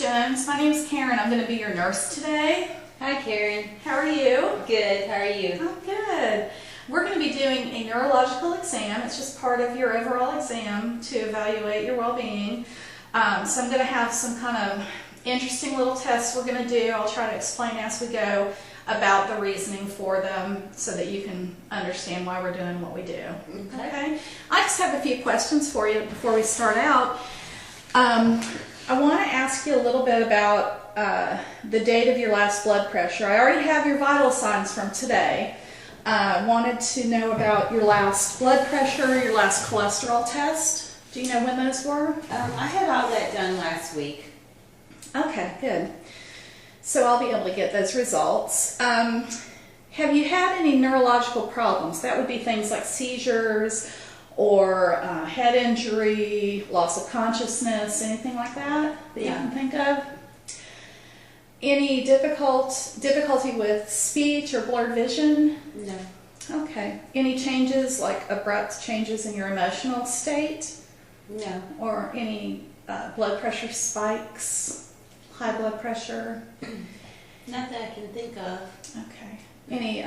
questions. My name is Karen. I'm going to be your nurse today. Hi Karen. How are you? Good. How are you? I'm good. We're going to be doing a neurological exam. It's just part of your overall exam to evaluate your well-being. So I'm going to have some kind of interesting little tests we're going to do. I'll try to explain as we go about the reasoning for them so that you can understand why we're doing what we do. Okay? I just have a few questions for you before we start out. I want to ask you a little bit about the date of your last blood pressure. I already have your vital signs from today. Wanted to know about your last blood pressure, your last cholesterol test. Do you know when those were? I had all that done last week. Okay, good. So I'll be able to get those results. Have you had any neurological problems? That would be things like seizures or head injury, loss of consciousness, anything like that you can think of? Any difficulty with speech or blurred vision? No. Okay. Any changes, like abrupt changes in your emotional state? No. Or any blood pressure spikes, high blood pressure? Not that I can think of. Okay. Any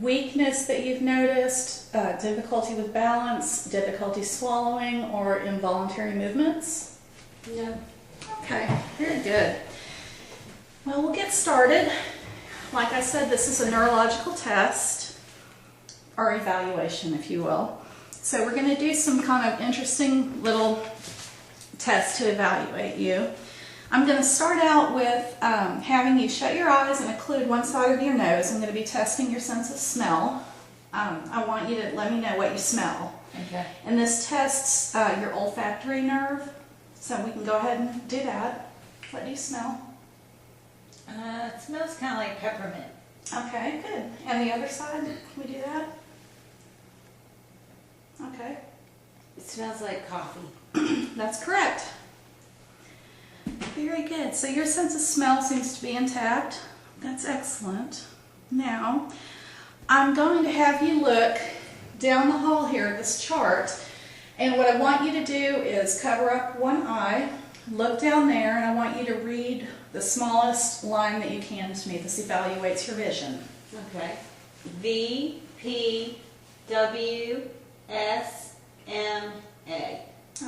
weakness that you've noticed, difficulty with balance, difficulty swallowing, or involuntary movements? No. Okay, very good. Well, we'll get started. Like I said, this is a neurological test, or evaluation, if you will. So we're going to do some kind of interesting little tests to evaluate you. I'm going to start out with having you shut your eyes and occlude one side of your nose. I'm going to be testing your sense of smell. I want you to let me know what you smell. Okay. And this tests your olfactory nerve, so we can go ahead and do that. What do you smell? It smells kind of like peppermint. Okay, good. And the other side, can we do that? Okay. It smells like coffee. That's correct. Very good. So your sense of smell seems to be intact. That's excellent. Now, I'm going to have you look down the hall here at this chart, and what I want you to do is cover up one eye, look down there, and I want you to read the smallest line that you can to me. This evaluates your vision. Okay. V, P, W, S, M, A.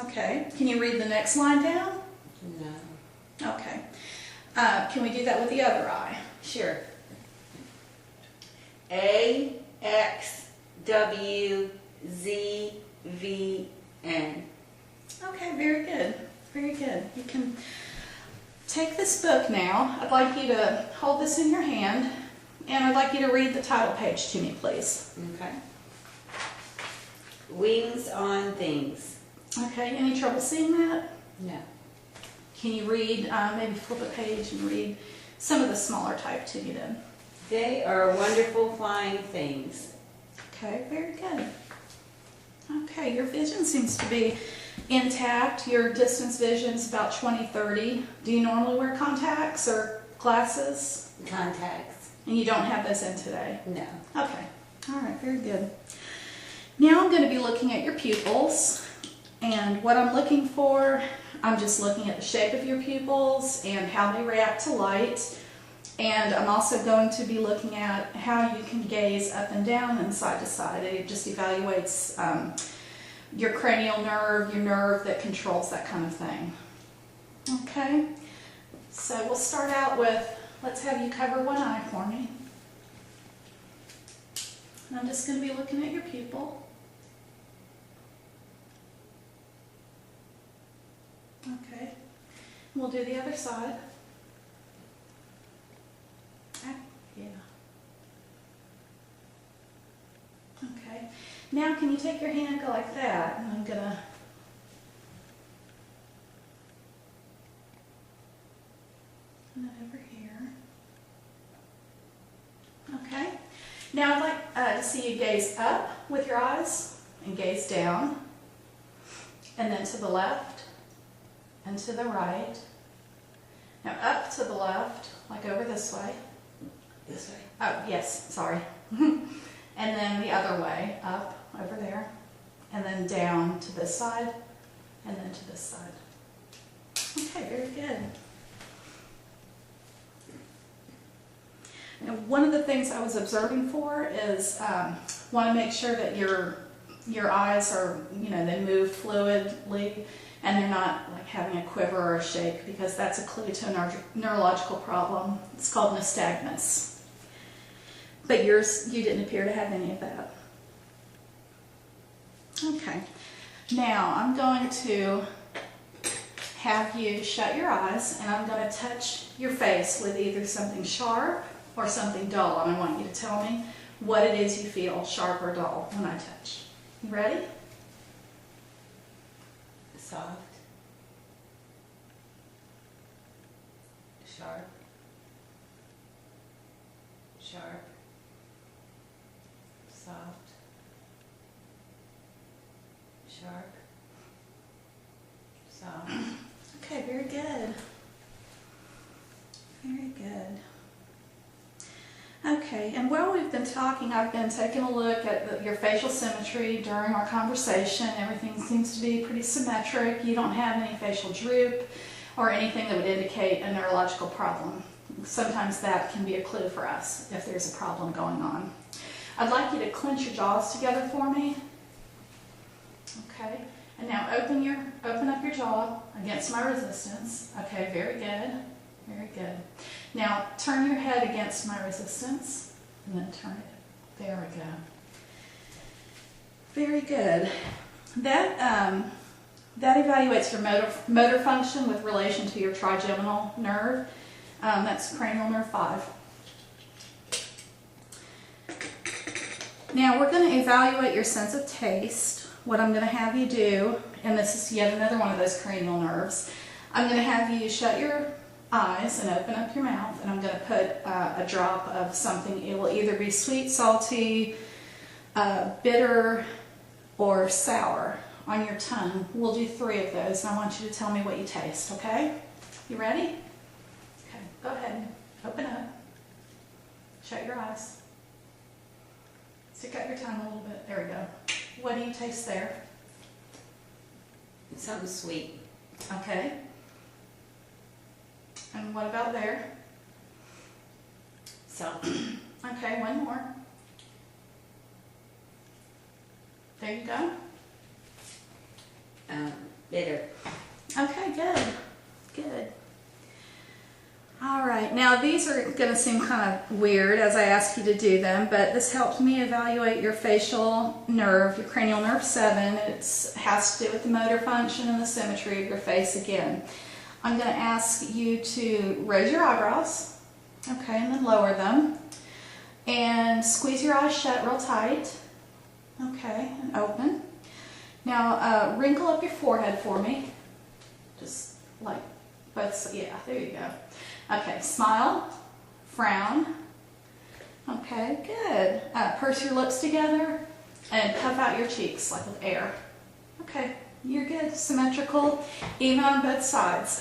Okay. Can you read the next line down? No. Okay. Can we do that with the other eye? Sure. A, X, W, Z, V, N. Okay, very good. Very good. You can take this book now. I'd like you to hold this in your hand, and I'd like you to read the title page to me, please. Okay. Wings on things. Okay, any trouble seeing that? No. Can you read, maybe flip a page and read some of the smaller type to me then? They are wonderful flying things. Okay, very good. Okay, your vision seems to be intact. Your distance vision is about 20/30. Do you normally wear contacts or glasses? Contacts. And you don't have those in today? No. Okay. All right, very good. Now I'm going to be looking at your pupils, and what I'm looking for, I'm just looking at the shape of your pupils and how they react to light, and I'm also going to be looking at how you can gaze up and down and side to side. It just evaluates your cranial nerve, your nerve that controls that kind of thing. Okay, so we'll start out with, let's have you cover one eye for me. And I'm just going to be looking at your pupil. Okay, we'll do the other side. Yeah. Okay, now can you take your hand and go like that? And I'm going to over here. Okay, now I'd like to see you gaze up with your eyes and gaze down, and then to the left and to the right. Now up to the left, like over this way. This way. Oh, yes, sorry. And then the other way, up over there, and then down to this side, and then to this side. Okay, very good. And one of the things I was observing for is want to make sure that your eyes are, they move fluidly and they're not like having a quiver or a shake, because that's a clue to a neurological problem. It's called nystagmus. But yours, you didn't appear to have any of that. Okay. Now I'm going to have you shut your eyes, and I'm going to touch your face with either something sharp or something dull, and I want you to tell me what it is you feel, sharp or dull, when I touch. You ready? Soft. Sharp. Sharp. Soft. Sharp. Soft. Okay, very good. Very good. Okay, and while we've been talking, I've been taking a look at your facial symmetry during our conversation. Everything seems to be pretty symmetric. You don't have any facial droop or anything that would indicate a neurological problem. Sometimes that can be a clue for us if there's a problem going on. I'd like you to clench your jaws together for me. Okay, and now open up your jaw against my resistance. Okay, very good. Very good. Now turn your head against my resistance and then turn it. There we go. Very good. That evaluates your motor function with relation to your trigeminal nerve. That's cranial nerve 5. Now we're going to evaluate your sense of taste. What I'm going to have you do, and this is yet another one of those cranial nerves, I'm going to have you shut your eyes and open up your mouth, and I'm going to put a drop of something. It will either be sweet, salty, bitter, or sour on your tongue. We'll do 3 of those, and I want you to tell me what you taste, okay? You ready? Okay, go ahead. Open up. Shut your eyes. Stick out your tongue a little bit. There we go. What do you taste there? Something sweet. Okay. And what about there? Salty. Okay, one more. There you go. Bitter. Okay, good. Good. All right, now these are going to seem kind of weird as I ask you to do them, but this helped me evaluate your facial nerve, your cranial nerve 7. It has to do with the motor function and the symmetry of your face again. I'm going to ask you to raise your eyebrows, okay, and then lower them, and squeeze your eyes shut real tight, okay, and open. Now wrinkle up your forehead for me, just like both, yeah, there you go. Okay, smile, frown, okay, good. Purse your lips together and puff out your cheeks like with air. Okay, you're good, symmetrical, even on both sides.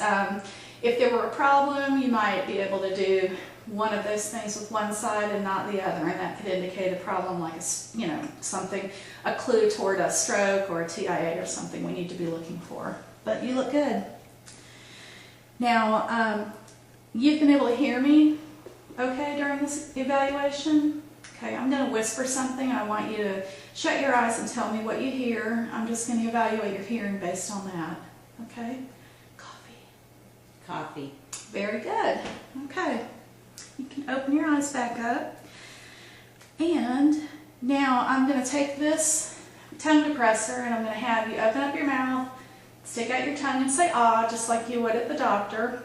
If there were a problem, you might be able to do one of those things with one side and not the other, and that could indicate a problem like something, a clue toward a stroke or a TIA or something we need to be looking for. But you look good. Now, you've been able to hear me okay during this evaluation? Okay, I'm going to whisper something. I want you to shut your eyes and tell me what you hear. I'm just going to evaluate your hearing based on that. Okay? Coffee. Coffee. Very good. Okay. You can open your eyes back up. And now I'm going to take this tongue depressor and I'm going to have you open up your mouth, stick out your tongue and say ah, just like you would at the doctor.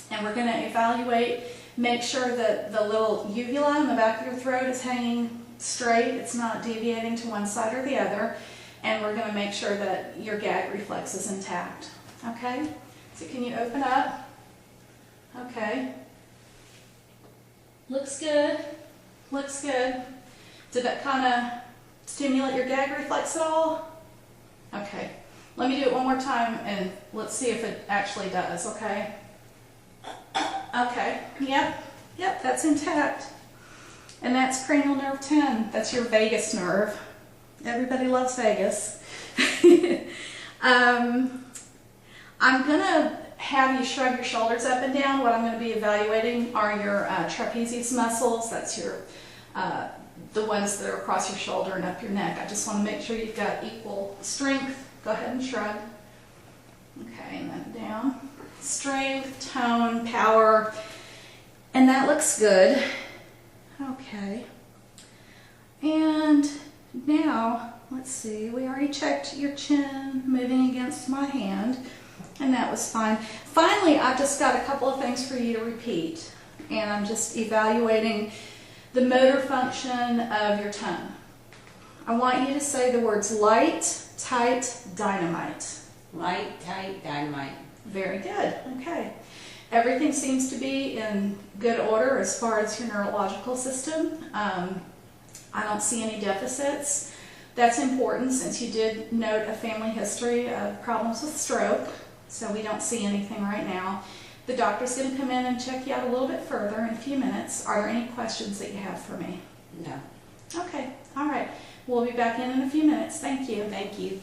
And we're going to evaluate, make sure that the little uvula in the back of your throat is hanging straight. It's not deviating to one side or the other. And we're going to make sure that your gag reflex is intact. Okay? So can you open up? Okay. Looks good. Looks good. Did that kind of stimulate your gag reflex at all? Okay. Let me do it one more time and let's see if it actually does, okay? Okay, yep, that's intact. And that's cranial nerve 10. That's your vagus nerve. Everybody loves Vegas. I'm gonna have you shrug your shoulders up and down. What I'm going to be evaluating are your trapezius muscles. That's your the ones that are across your shoulder and up your neck. I just want to make sure you've got equal strength. Go ahead and shrug. Okay, and then down. Strength, tone, power, and that looks good. Okay. And now, let's see, we already checked your chin moving against my hand, and that was fine. Finally, I've just got a couple of things for you to repeat, and I'm just evaluating the motor function of your tongue. I want you to say the words light, tight, dynamite. Light, tight, dynamite. Very good. Okay. Everything seems to be in good order as far as your neurological system. I don't see any deficits. That's important since you did note a family history of problems with stroke, so we don't see anything right now. The doctor's going to come in and check you out a little bit further in a few minutes. Are there any questions that you have for me? No. Okay. All right. We'll be back in a few minutes. Thank you. Thank you.